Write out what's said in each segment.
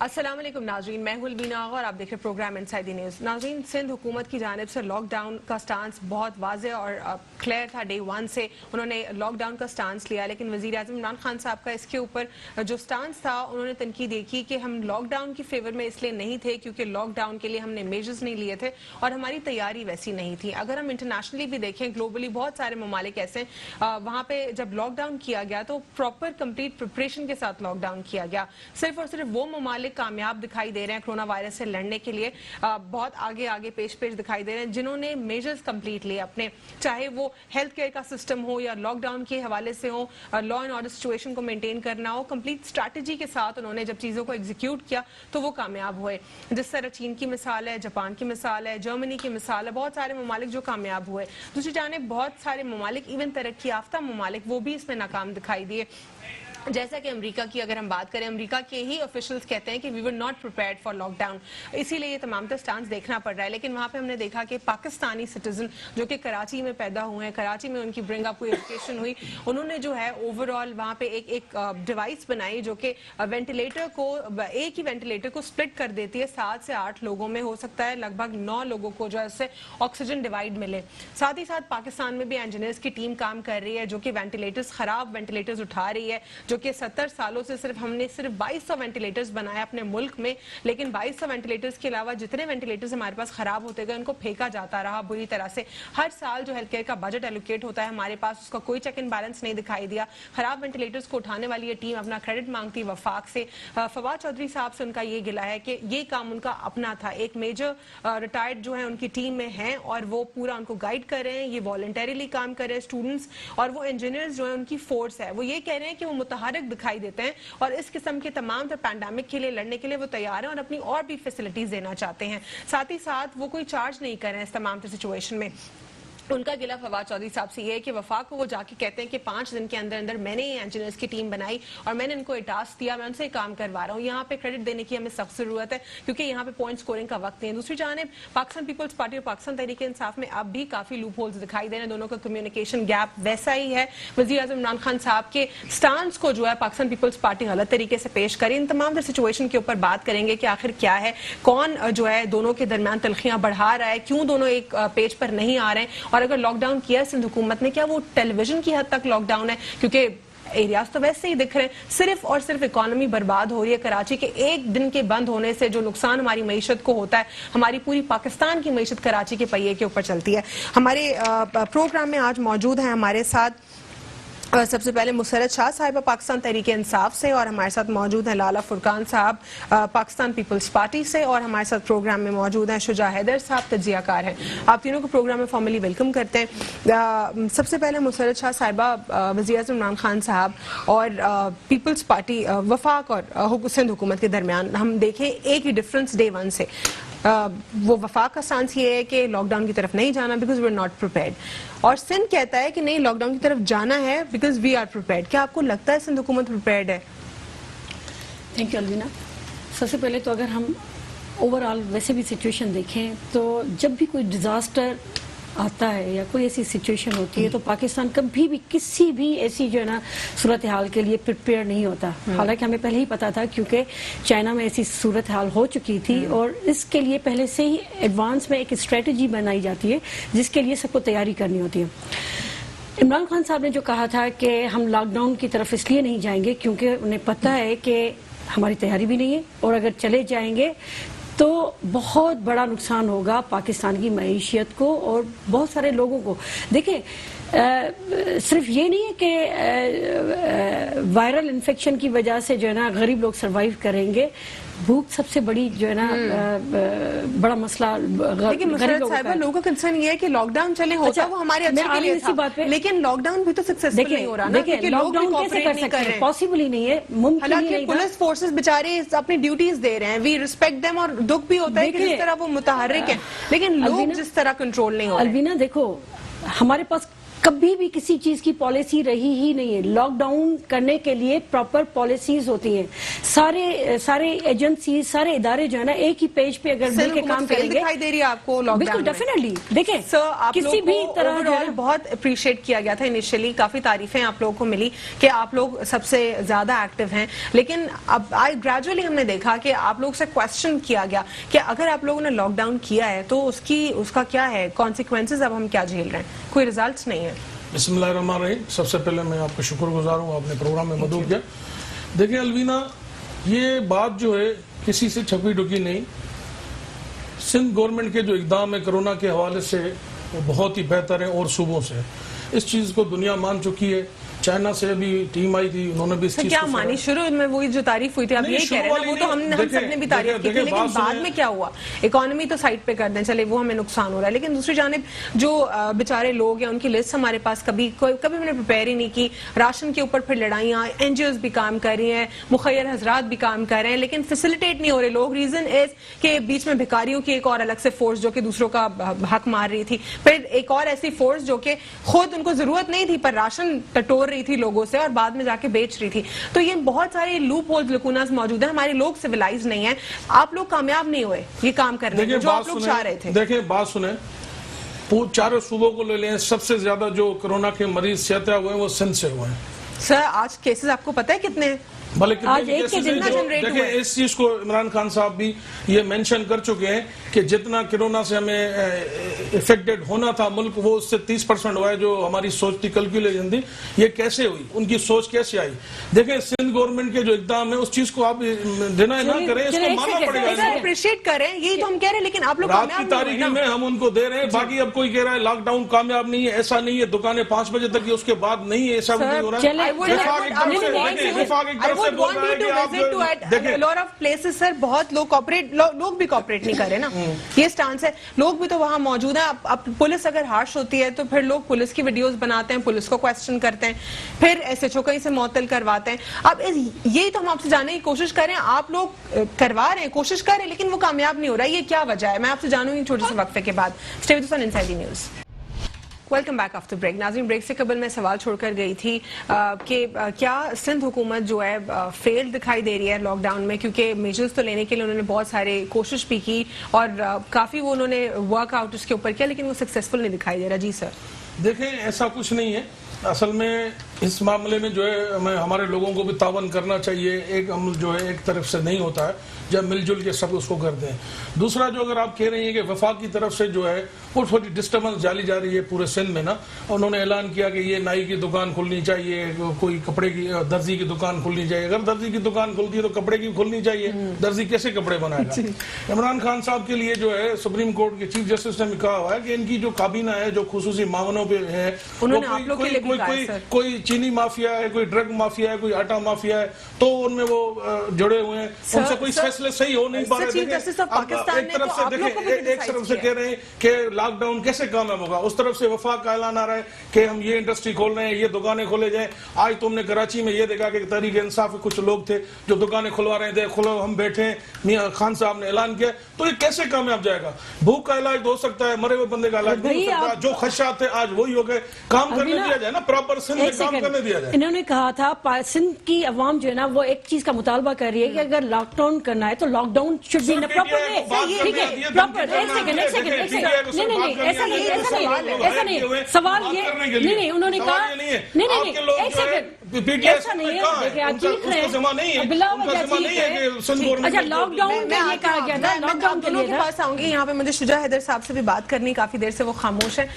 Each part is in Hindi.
अस्सलाम वालेकुम नाज़रीन, मैं हूं अलवीना आगा और आप देख रहे हैं प्रोग्राम इनसाइड द न्यूज़। नाज़रीन, सिंध हुकूमत की जानिब से लॉकडाउन का स्टांस बहुत वाज़ेह और क्लियर था। डे 1 से उन्होंने लॉकडाउन का स्टांस लिया, लेकिन वज़ीर आज़म इमरान खान साहब का इसके ऊपर जो स्टांस था, उन्होंने तनकीद की कि हम लॉकडाउन की फेवर में इसलिए नहीं थे क्योंकि लॉकडाउन के लिए हमने मेजर्स नहीं लिए थे और हमारी तैयारी वैसी नहीं थी। अगर हम इंटरनेशनली भी देखें, ग्लोबली बहुत सारे ममालिक ऐसे हैं वहाँ पे जब लॉकडाउन किया गया तो प्रॉपर कंप्लीट प्रिपरेशन के साथ लॉकडाउन किया गया। सिर्फ और सिर्फ वो ममालिक कामयाब दिखाई दे रहे हैं कोरोना वायरस से लड़ने के लिए, बहुत आगे आगे पेश दिखाई दे रहे हैं जिन्होंने मेजर्स कंप्लीट लिए अपने, चाहे वो हेल्थ केयर का सिस्टम हो या लॉकडाउन के हवाले से हो, लॉ एंड ऑर्डर सिचुएशन को मेंटेन करना हो। कंप्लीट स्ट्रैटेजी के साथ उन्होंने जब चीजों को एग्जीक्यूट किया तो वो कामयाब हुए। जिस तरह चीन की मिसाल है, जापान की मिसाल है, जर्मनी की मिसाल है, बहुत सारे ममालिक जो कामयाब हुए। दूसरी जानिब बहुत सारे ममालिक, इवन तरक्की याफ्ता ममालिक, वो भी इसमें नाकाम दिखाई दिए। जैसा कि अमेरिका की अगर हम बात करें, अमेरिका के ही ऑफिशियल्स कहते हैं कि we were not prepared for lockdown, इसीलिए ये तमाम स्टांस देखना पड़ रहा है। लेकिन वहाँ पे हमने देखा कि पाकिस्तानी सिटीजन जो कि कराची में पैदा हुए हैं, कराची में उनकी ब्रिंग अप हुई, एजुकेशन हुई, उन्होंने जो है ओवरऑल वहाँ पे एक डिवाइस बनाई जो कि वेंटिलेटर को, एक ही वेंटिलेटर को स्प्लिट कर देती है 7 से 8 लोगों में, हो सकता है लगभग 9 लोगों को जो है उससे ऑक्सीजन डिवाइड मिले। साथ ही साथ पाकिस्तान में भी इंजीनियर्स की टीम काम कर रही है जो कि वेंटिलेटर्स, खराब वेंटिलेटर्स उठा रही है, जो कि 70 सालों से हमने सिर्फ 2200 वेंटिलेटर्स बनाए अपने मुल्क में। लेकिन 2200 वेंटिलेटर्स के अलावा जितने वेंटिलेटर्स हमारे पास खराब होते गए उनको फेंका जाता रहा बुरी तरह से। हर साल जो हेल्थ केयर का बजट एलोकेट होता है हमारे पास, उसका कोई चेक एंड बैलेंस नहीं दिखाई दिया। खराब वेंटिलेटर्स को उठाने वाली ये टीम अपना क्रेडिट मांगती वफाक से। फवाद चौधरी साहब से उनका ये गिला है कि ये काम उनका अपना था। एक मेजर रिटायर्ड जो है उनकी टीम में हैं और वो पूरा उनको गाइड कर रहे हैं, ये वॉलंटरीली काम कर रहे हैं स्टूडेंट्स, और वो इंजीनियर्स जो है उनकी फोर्स है। वो ये कह रहे हैं कि वो मुतहरक दिखाई देते हैं और इस किस्म के तमाम पैंडेमिक के लिए लड़ने के लिए वो तैयार हैं और अपनी और भी फैसिलिटीज देना चाहते हैं। साथ ही साथ वो कोई चार्ज नहीं कर रहे हैं इस तमाम सिचुएशन में। उनका गिला फवाद चौधरी साहब से ये है कि वफाक को वो जाके कहते हैं कि 5 दिन के अंदर अंदर मैंने ये इंजीनियर्स की टीम बनाई और मैंने इनको ये टास्क दिया, मैं उनसे काम करवा रहा हूँ। यहाँ पे क्रेडिट देने की हमें सख्त जरूरत है क्योंकि यहाँ पे पॉइंट स्कोरिंग का वक्त नहीं है। दूसरी जानिब पाकिस्तान पीपल्स पार्टी और पाकिस्तान तहरीक इंसाफ में अब भी काफी लूप होल्स दिखाई दे रहे हैं, दोनों का कम्युनिकेशन गैप वैसा ही है। वज़ीर आज़म इमरान खान साहब के स्टांस को जो है पाकिस्तान पीपल्स पार्टी गलत तरीके से पेश करी। इन तमाम सिचुएशन के ऊपर बात करेंगे कि आखिर क्या है, कौन जो है दोनों के दरमियान तलखियां बढ़ा रहा है, क्यों दोनों एक पेज पर नहीं आ रहे हैं, और अगर लॉकडाउन किया सिंध हुकूमत ने, क्या वो टेलीविजन की हद तक लॉकडाउन है? क्योंकि एरियाज तो वैसे ही दिख रहे हैं। सिर्फ और सिर्फ इकोनॉमी बर्बाद हो रही है। कराची के एक दिन के बंद होने से जो नुकसान हमारी मईशत को होता है, हमारी पूरी पाकिस्तान की मईशत कराची के पहिए के ऊपर चलती है। हमारे प्रोग्राम में आज मौजूद है हमारे साथ सबसे पहले मुसरत शाह साहिबा पाकिस्तान तहरीक इंसाफ से, और हमारे साथ मौजूद है लाला फुरकान साहब पाकिस्तान पीपल्स पार्टी से, और हमारे साथ प्रोग्राम में मौजूद हैं शुजा हैदर साहब, तज्जियाकार हैं। आप तीनों को प्रोग्राम में फॉर्मली वेलकम करते हैं। सबसे पहले मुसरत शाह साहिबा, वज़ीर आज़म इमरान खान साहब और पीपल्स पार्टी वफाक और सिंध हुकूमत के दरमियान हम देखें एक ही डिफरेंस डे 1 से। वो वफाक का स्टांस ये है कि लॉकडाउन की तरफ नहीं जाना because we are not prepared, और सिंध कहता है कि नहीं, लॉकडाउन की तरफ जाना है बिकॉज वी आर प्रिपेयर्ड। क्या आपको लगता है सिंध हुकूमत प्रिपेयर्ड है? Thank you Alvina. सबसे पहले तो अगर हम ओवरऑल वैसे भी सिचुएशन देखें तो जब भी कोई डिजास्टर आता है या कोई ऐसी सिचुएशन होती है तो पाकिस्तान कभी भी किसी भी ऐसी जो है ना सूरत हाल के लिए प्रिपेयर नहीं होता। हालांकि हमें पहले ही पता था क्योंकि चाइना में ऐसी सूरत हाल हो चुकी थी और इसके लिए पहले से ही एडवांस में एक स्ट्रेटजी बनाई जाती है जिसके लिए सबको तैयारी करनी होती है। इमरान खान साहब ने जो कहा था कि हम लॉकडाउन की तरफ इसलिए नहीं जाएंगे क्योंकि उन्हें पता है कि हमारी तैयारी भी नहीं है और अगर चले जाएंगे तो बहुत बड़ा नुकसान होगा पाकिस्तान की मईशियत को और बहुत सारे लोगों को। देखिए सिर्फ ये नहीं है कि वायरल इन्फेक्शन की वजह से जो है ना गरीब लोग सरवाइव करेंगे, भूख सबसे बड़ी जो है ना बड़ा मसला। लेकिन लोगों का कंसर्न ये है कि लॉकडाउन चले होता वो हमारे अच्छे के लिए था, बात पे। लेकिन लॉकडाउन भी तो सक्सेसफुल नहीं हो रहा ना, क्योंकि लॉकडाउन कैसे कर सकते हैं, पॉसिबल ही नहीं है, मुमकिन ही नहीं। पुलिस फोर्सेस बेचारे अपनी ड्यूटीज दे रहे हैं, वी रिस्पेक्ट देम, और दुख भी होता है कि जिस तरह वो मुतहर्रिक है, लेकिन लोग जिस तरह कंट्रोल नहीं हो रहे। अलवीना देखो, हमारे पास कभी भी किसी चीज की पॉलिसी रही ही नहीं है। लॉकडाउन करने के लिए प्रॉपर पॉलिसीज होती हैं। सारे एजेंसी, सारे इदारे जो है ना, एक ही पेज पे अगर मिल के काम करेंगे। दिखाई दे रही है आपको लॉकडाउन? बिल्कुल, डेफिनेटली। देखें सर, आप किसी भी तरह ओवरऑल बहुत अप्रिशिएट किया गया था इनिशियली, काफी तारीफें आप लोगों को मिली कि आप लोग सबसे ज्यादा एक्टिव हैं, लेकिन अब ग्रेजुअली हमने देखा कि आप लोग से क्वेश्चन किया गया कि अगर आप लोगों ने लॉकडाउन किया है तो उसका क्या है कॉन्सिक्वेंसेज, अब हम क्या झेल रहे हैं, कोई रिजल्ट्स नहीं है। बिस्मिल्लाहिर्रहमानिर्रहीम। सबसे पहले मैं आपका शुक्रगुजार हूँ, आपने प्रोग्राम में मदद किया। देखिए अलवीना, ये बात जो है किसी से छपी ढुकी नहीं। सिंध गवर्नमेंट के जो इकदाम है कोरोना के हवाले से वो बहुत ही बेहतर है और सूबों से। इस चीज़ को दुनिया मान चुकी है। चाइना से अभी टीम आई थी, उन्होंने भी इस चीज क्या मानी? शुरू में वही जो तारीफ हुई थी, आप यही कह रहे हैं, वो तो हम सबने भी तारीफ की थी, लेकिन बाद में क्या हुआ? इकोनॉमी तो साइड पे कर दें, चले वो हमें नुकसान हो रहा है, लेकिन दूसरी जानिब जो बेचारे लोग हैं उनकी लिस्ट हमारे पास कभी हमने प्रिपेयर ही नहीं की। राशन के ऊपर फिर लड़ाइयाँ, एनजीओज भी काम कर रही हैं, मुखैर हजरात भी काम कर रहे हैं, लेकिन फैसिलिटेट नहीं हो रहे लोग। रीजन इज कि बीच में भिखारियों की एक और अलग से फोर्स जो कि दूसरों का हक मार रही थी, फिर एक और ऐसी फोर्स जो कि खुद उनको जरूरत नहीं थी पर राशन टटोर रही थी लोगों से और बाद में जाके बेच रही थी। तो ये बहुत सारे लूप होल्स, लकूनास मौजूद है। हमारे लोग सिविलाइज नहीं है। आप लोग कामयाब नहीं हुए ये काम करने में जो आप लोग चाह रहे थे। देखिए बात सुने, चारों सूबों को ले लें, सबसे ज्यादा जो कोरोना के मरीज सेहत हुए हैं वो सिंध से हुए हैं। सर आज केसेस आपको पता है कितने हैं? भले आज एक के जितना जनरेट हुआ है। इस चीज को इमरान खान साहब भी ये मेंशन कर चुके हैं कि जितना कोरोना से हमें इफेक्टेड होना था मुल्क, वो उससे 30% हुआ है। जो हमारी सोच थी, कैलकुलेशन थी, ये कैसे हुई, उनकी सोच कैसे आई? देखें सिंध गवर्नमेंट के जो इकदाम है उस चीज को आप डिनाई ना करें, इसको मानना पड़ेगा, अप्रिशिएट करें, यही तो हम कह रहे हैं। लेकिन आप लोग रात की तारीखी में हम उनको दे रहे हैं। बाकी अब कोई कह रहा है लॉकडाउन कामयाब नहीं है, ऐसा नहीं है, दुकानें 5 बजे तक, उसके बाद नहीं है, ऐसा नहीं हो रहा है। बहुत लोग भी कॉपरेट नहीं कर रहे ना, ये स्टांस है। लोग भी तो वहां मौजूद है। अब पुलिस अगर हार्श होती है तो फिर लोग पुलिस की वीडियोस बनाते हैं, पुलिस को क्वेश्चन करते हैं, फिर एसएचओ कहीं से मुअत्तल करवाते हैं। अब यही तो हम आपसे जानने की कोशिश कर रहे हैं। आप लोग करवा रहे हैं, कोशिश कर रहे हैं, लेकिन वो कामयाब नहीं हो रहा है। ये क्या वजह है? मैं आपसे जानूंगी छोटे से वक्फे के बाद। Stay with us on Inside News. Welcome back after break. नाज़रीन, ब्रेक से कबल मैं सवाल छोड़कर गई थी कि क्या सिंध हुकूमत जो है फेल दिखाई दे रही है लॉकडाउन में, क्योंकि मेजर्स तो लेने के लिए उन्होंने बहुत सारे कोशिश भी की और काफ़ी वो उन्होंने वर्कआउट उसके ऊपर किया, लेकिन वो सक्सेसफुल नहीं दिखाई दे रहा। जी सर। देखें ऐसा कुछ नहीं है। असल में इस मामले में जो है हमें हमारे लोगों को भी तावन करना चाहिए। एक हम जो है एक तरफ से नहीं होता है, जब मिलजुल के सब उसको करते हैं। दूसरा जो अगर आप कह रही हैं कि वफाक की तरफ से जो है वो थोड़ी डिस्टर्बेंस डाली जा रही है पूरे सिंध में ना, उन्होंने ऐलान किया कि ये नाई की दुकान खुलनी चाहिए, कोई कपड़े की दर्जी की दुकान खुलनी चाहिए। अगर दर्जी की दुकान खुलती है तो कपड़े की खुलनी चाहिए, दर्जी कैसे कपड़े बनाएगा? इमरान खान साहब के लिए जो है सुप्रीम कोर्ट के चीफ जस्टिस ने कहा हुआ है कि इनकी जो काबीना है जो खुसूसी मामलों पे है, कोई चीनी माफिया है, कोई ड्रग माफिया है, कोई आटा माफिया है, तो उनमें वो जुड़े हुए हैं। उनसे कोई फैसले सही हो नहीं पा रहे। एक तरफ से कह रहे हैं कि लॉकडाउन कैसे कामयाब होगा, उस तरफ से वफाक का ऐलान आ रहा है कि हम ये इंडस्ट्री खोल रहे हैं, ये दुकानें खोले जाए। आज तुमने कराची में ये देखा कि तहरीक इंसाफ के कुछ लोग थे जो दुकानें खुलवा रहे थे, खुलो हम बैठे, मियां खान साहब ने ऐलान किया, तो ये कैसे कामयाब जाएगा? भूख का इलाज हो सकता है, मरे हुए बंदे का इलाज नहीं हो सकता। जो खदशात थे आज वही हो गए। काम करने दिया जाए ना, प्रॉपर सिंध में काम करने दिया जाए। इन्होंने कहा था सिंध की अवाम जो है ना वो एक चीज का मुतालबा कर रही है कि अगर लॉकडाउन करना है तो lockdown should be in proper way. ठीक है, प्रॉपर। एक सेकंड नहीं, ऐसा नहीं सवाल ये नहीं, उन्होंने कहा नहीं, एक सेकंड, ऐसा नहीं है। देखिए आप चीख रहे हैं, बिला वजह चीख रहे हैं। अच्छा, लॉकडाउन में ये कहा गया था, लॉकडाउन के लिए के पास आऊंगी। यहाँ पे मुझे शुजा हैदर साहब से भी बात करनी, काफी देर से वो खामोश है।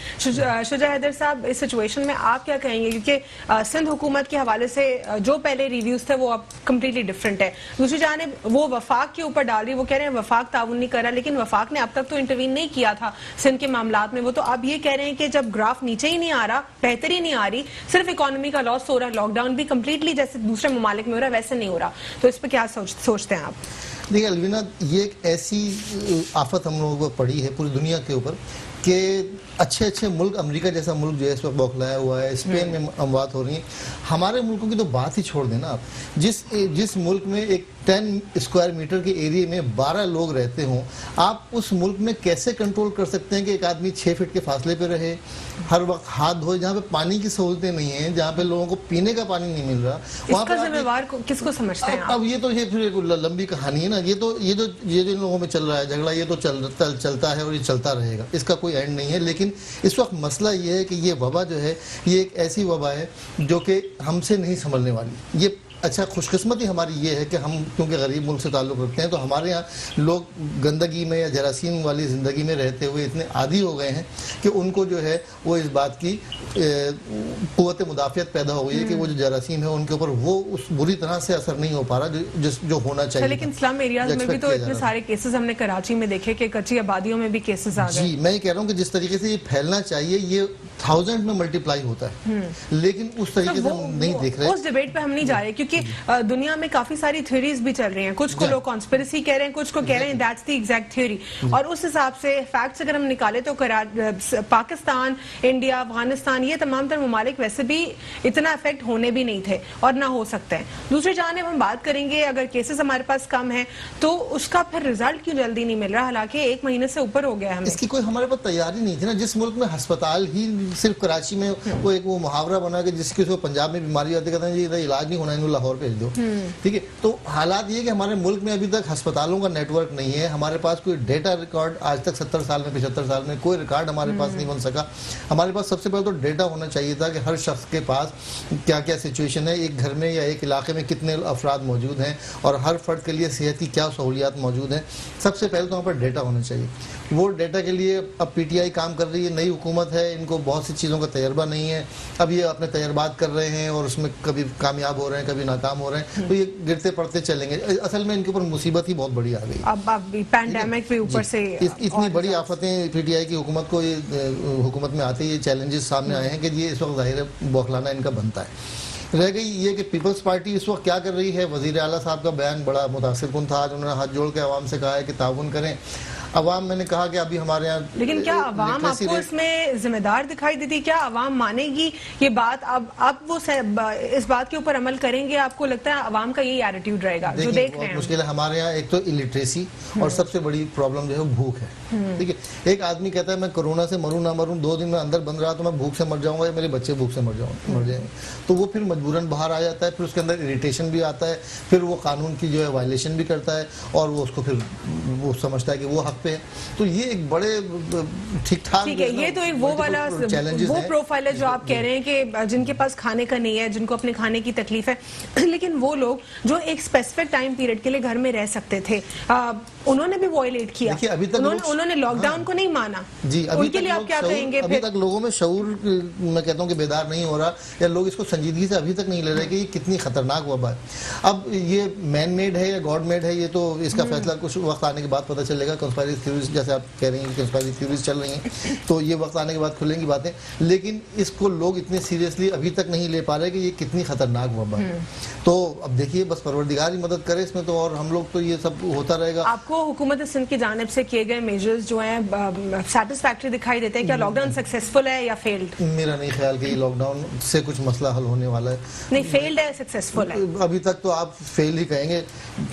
शुजा हैदर साहब, इस सिचुएशन में आप क्या कहेंगे? क्योंकि सिंध हुकूमत के हवाले से जो पहले रिव्यूज थे वो अब कम्प्लीटली डिफरेंट है। दूसरी जानिब वो वफाक के ऊपर डाल रही, वो कह रहे हैं वफाक ताउन नहीं कर रहा, लेकिन वफाक ने अब तक तो इंटरवीन नहीं किया था सिंध के मामलात में। वो तो अब ये कह रहे हैं कि जब ग्राफ नीचे ही नहीं आ रहा, बेहतरी नहीं आ रही, सिर्फ इकोनॉमी का लॉस हो रहा है, लॉकडाउन भी कम्प्लीटली जैसे दूसरे ममालिक में हो रहा है वैसे नहीं हो रहा, तो इस पर क्या सोचते हैं आप? देखिए अलवीना, ये एक ऐसी आफत हम लोगों को पड़ी है पूरी दुनिया के ऊपर कि अच्छे अच्छे मुल्क, अमेरिका जैसा मुल्क जो है इस वक्त बौखलाया हुआ है, स्पेन में अमवात हो रही है। हमारे मुल्कों की तो बात ही छोड़ देना आप। जिस मुल्क में एक 10 स्क्वायर मीटर के एरिया में 12 लोग रहते हों, आप उस मुल्क में कैसे कंट्रोल कर सकते हैं कि एक आदमी 6 फीट के फासले पे रहे, हर वक्त हाथ धोए, जहाँ पे पानी की सहूलतें नहीं है, जहाँ पे लोगों को पीने का पानी नहीं मिल रहा, वहाँ इसका जिम्मेवार किसको समझते हैं आप? अब ये तो ये फिर एक लंबी कहानी है ना। ये जो इन लोगों में चल रहा है झगड़ा, ये तो चलता है और ये चलता रहेगा, इसका कोई एंड नहीं है। लेकिन इस वक्त मसला ये है कि ये वबा जो है, ये एक ऐसी वबा है जो कि हमसे नहीं संभलने वाली। ये अच्छा, खुशकिस्मती हमारी ये है कि हम क्योंकि गरीब मुल्क से ताल्लुक़ रखते हैं, तो हमारे यहाँ लोग गंदगी में या जरासीम वाली ज़िंदगी में रहते हुए इतने आदी हो गए हैं कि उनको जो है वो इस बात की क़ुव्वत मुदाफ़ियत पैदा हो गई है कि वो जो जरासीम है उनके ऊपर वो उस बुरी तरह से असर नहीं हो पा रहा जो होना चाहिए। लेकिन स्लम एरियाज में भी तो इतने सारे केसेस हमने कराची में देखे कि कच्ची आबादियों में भी केसेस आ गए। जी, मैं ये कह रहा हूँ कि जिस तरीके से ये फैलना चाहिए ये 1000 में मल्टीप्लाई होता है, लेकिन उस तरीके से हम नहीं देख रहे। उस डिबेट पे हम नहीं जा रहे क्योंकि दुनिया में काफी सारी थ्योरीज भी चल रही हैं। कुछ को लोग कॉन्स्पिरेसी कह रहे हैं, कुछ को कह रहे हैं दैट्स द एग्जैक्ट थ्योरी। और उस हिसाब से फैक्ट्स अगर हम निकाले तो पाकिस्तान, इंडिया, अफगानिस्तान, ये तमाम तर ममालिक वैसे भी इतना इफेक्ट होने भी नहीं थे और ना हो सकते हैं। दूसरी जानिब हम बात करेंगे, अगर केसेस हमारे पास कम है तो उसका फिर रिजल्ट क्यों जल्दी नहीं मिल रहा, हालांकि 1 महीने से ऊपर हो गया हमें। इसकी कोई हमारे पास तैयारी नहीं थी ना। जिस मुल्क में अस्पताल ही सिर्फ कराची में वो मुहावरा बना कि जिसकी पंजाब में बीमारी आती कहते हैं ये इलाज नहीं होना, इन्हें लाहौर भेज दो। ठीक है, तो हालात ये कि हमारे मुल्क में अभी तक अस्पतालों का नेटवर्क नहीं है। हमारे पास कोई डेटा रिकॉर्ड आज तक 70 साल में 75 साल में कोई रिकॉर्ड हमारे पास नहीं बन सका। हमारे पास सबसे पहले तो डेटा होना चाहिए था कि हर शख्स के पास क्या क्या सिचुएशन है, एक घर में या एक इलाके में कितने अफराद मौजूद हैं और हर फर्द के लिए सेहत की क्या सहूलियात मौजूद हैं। सबसे पहले तो वहाँ पर डेटा होना चाहिए। वो डेटा के लिए अब पीटीआई काम कर रही है, नई हुकूमत है, इनको बहुत सी चीज़ों का तजर्बा नहीं है। अब ये अपने तजर्बात कर रहे हैं और उसमें कभी कामयाब हो रहे हैं, कभी नाकाम हो रहे हैं, तो ये गिरते पड़ते चलेंगे। असल में इनके ऊपर मुसीबत ही बहुत बड़ी आ गई। अब पैंडेमिक भी ऊपर से इतनी बड़ी आफतें पीटीआई की हुकूमत को हुकूमत में आते ही ये चैलेंजेस सामने आए हैं कि ये इस वक्त ज़ाहिर बौखलाना इनका बनता है। रह गई ये कि पीपल्स पार्टी इस वक्त क्या कर रही है। वज़ीर आला साहब का बयान बड़ा मुतासिरकुन था। आज उन्होंने हाथ जोड़ के आवाम से कहा है कि ताउन करें। अवाम, मैंने कहा कि अभी हमारे यहाँ, लेकिन क्या अवाम आपको इसमें जिम्मेदार दिखाई देती? क्या अवाम मानेगी ये बात? अब वो इस बात के ऊपर अमल करेंगे? आपको लगता है अवाम का यही एटीट्यूड रहेगा जो देख रहे हैं? मुश्किल है। हमारे यहाँ एक तो इलिटरेसी और सबसे बड़ी प्रॉब्लम जो है भूख है। ठीक है, एक आदमी कहता है मैं कोरोना से मरूं ना मरूं, 2 दिन में अंदर बंद रहा तो मैं भूख से मर जाऊंगा या मेरे बच्चे भूख से मर जाएंगे, तो वो फिर मजबूरन बाहर आ जाता है। फिर उसके अंदर इरिटेशन भी आता है, फिर वो कानून की जो है वायलेशन भी करता है और वो उसको फिर वो समझता है कि वो हक पे है। तो ये एक बड़े ठीक ठाक, ठीक है, ये तो एक वो वाला वो प्रोफाइल है जो आप कह रहे हैं कि जिनके पास खाने का नहीं है, जिनको अपने खाने की तकलीफ है। लेकिन वो लोग जो एक स्पेसिफिक टाइम पीरियड के लिए घर में रह सकते थे, उन्होंने भी वॉयलेट किया। अभी तक उन्होंने लॉकडाउन को नहीं माना जी। उनके लिए आप क्या कहेंगे? अभी तक लोगों में शऊर, मैं कहता हूँ कि बेदार नहीं हो रहा, या लोग इसको संजीदगी से अभी तक नहीं ले रहे कि ये कितनी खतरनाक वबा है। अब ये मैन मेड है या गॉड मेड है, ये तो इसका फैसला कुछ वक्त आने के बाद पता चलेगा। कंस्पायरेसी थ्योरीज जैसे आप कह रही हैं, कंस्पायरेसी थ्योरीज चल रही हैं, तो ये वक्त आने के बाद खुलेंगी बातें। लेकिन इसको लोग इतने सीरियसली अभी तक नहीं ले पा रहे कि ये कितनी खतरनाक वबा है। तो अब देखिए, बस परवरदिगार ही मदद करे इसमें तो, और हम लोग तो ये सब होता रहेगा। आपको हुकूमत सिंध की जानिब से किए गए मेजर्स जो हैं सैटिस्फैक्टरी दिखाई देते हैं? क्या लॉकडाउन सक्सेसफुल है या फेल्ड? मेरा नहीं ख्याल कि लॉकडाउन से कुछ मसला हल होने वाला है। नहीं, फेल्ड है, सक्सेसफुल है? अभी तक तो आप फेल ही कहेंगे,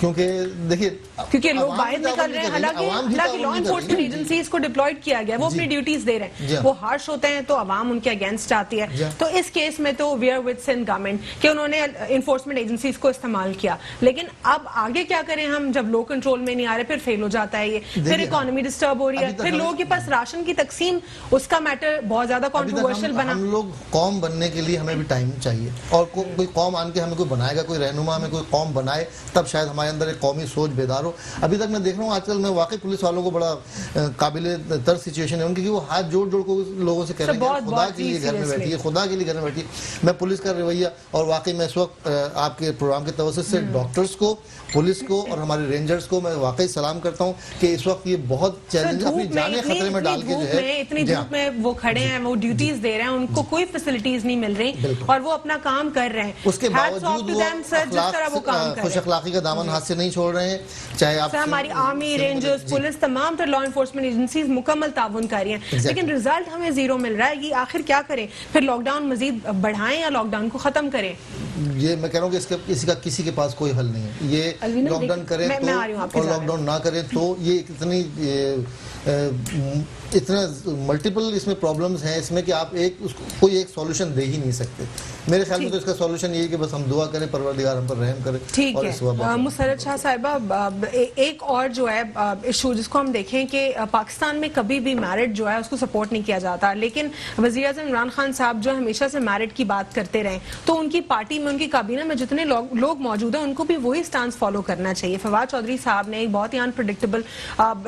क्योंकि देखिए, क्योंकि लोग बाहर निकल रहे हैं। हालांकि लॉ एनफोर्समेंट एजेंसीज को डिप्लॉयड किया गया, वो अपनी ड्यूटीज दे रहे हैं, वो हार्श होते हैं तो अवाम उनके अगेंस्ट आती है। तो इस केस में तो we are with Sindh government कि उन्होंने एनफोर्समेंट एजेंसीज को इस्तेमाल किया। लेकिन अब आगे क्या करें हम, जब लो कंट्रोल में नहीं आ रहे, फिर फेल हो जाता है ये, फिर इकोनॉमी डिस्टर्ब हो रही है, फिर लोगों के पास राशन की तकसीम, उसका मैटर बहुत ज्यादा कंट्रोवर्शियल बना। हम लोग कौम बनने के लिए हमें भी टाइम चाहिए, और कोई कौम आन के हमें कोई बनाएगा, कोई रहनुमा हमें कोई कौम बनाए, तब शायद हमारे अंदर एक कौमी सोच बेदार हो। अभी तक मैं देख रहा हूँ आजकल, मैं वाकई पुलिस वालों को बड़ा काबिले तर सिचुएशन है उनकी कि वो हाथ जोड़ जोड़ को लोगों से कह रहे हैं खुदा के लिए घर में बैठिए, खुदा के लिए घर में बैठिए। मैं पुलिस का रवैया, और वाकई मैं इस वक्त आपके प्रोग्राम के तवज्जो से डॉक्टर्स को, पुलिस को और हमारे रेंजर्स को मैं वाकई सलाम करता हूँ कि इस वक्त ये बहुत चैलेंज, अपनी जाने खतरे में डाल के जो है, इतनी धूप में वो खड़े हैं, वो ड्यूटीज दे रहे हैं, उनको कोई फैसिलिटीज नहीं मिल रही और वो अपना काम कर रहे हैं। उसके बावजूद वो खुश अखलाकी का दामन हाथ से नहीं छोड़ रहे हैं। चाहे आप हमारी आर्मी, रेंजर्स, पुलिस तमाम तर लॉ इन्फोर्समेंट एजेंसीज मुकम्मल ताउन कर रही हैं, लेकिन रिजल्ट हमें जीरो मिल रहा है। ये आखिर क्या करें? फिर लॉकडाउन मजीद बढ़ाएं या लॉकडाउन को खत्म करें? ये मैं कह रहा हूँ कि इसका किसी के पास कोई हल नहीं है। ये लॉकडाउन करें तो और लॉकडाउन ना करें तो ये इतना मल्टीपल इसमें प्रॉब्लम्स हैं इसमें कि आप कोई एक सॉल्यूशन दे ही नहीं सकते। मेरे ख्याल में तो इसका सॉल्यूशन यही कि बस हम दुआ करें, परवरदिगार हम पर रहम करे। ठीक है मुसर्रत शाह साहिबा, एक और जो है इशू जिसको हम देखें कि पाकिस्तान में कभी भी मैरिड जो है उसको सपोर्ट नहीं किया जाता, लेकिन वज़ीर-ए-आज़म इमरान खान साहब जो हमेशा से मैरिड की बात करते रहे, तो उनकी पार्टी में, उनकी काबीना में जितने लोग मौजूद हैं उनको भी वही स्टांस फॉलो करना चाहिए। फवाद चौधरी साहब ने एक बहुत ही अनप्रेडिक्टेबल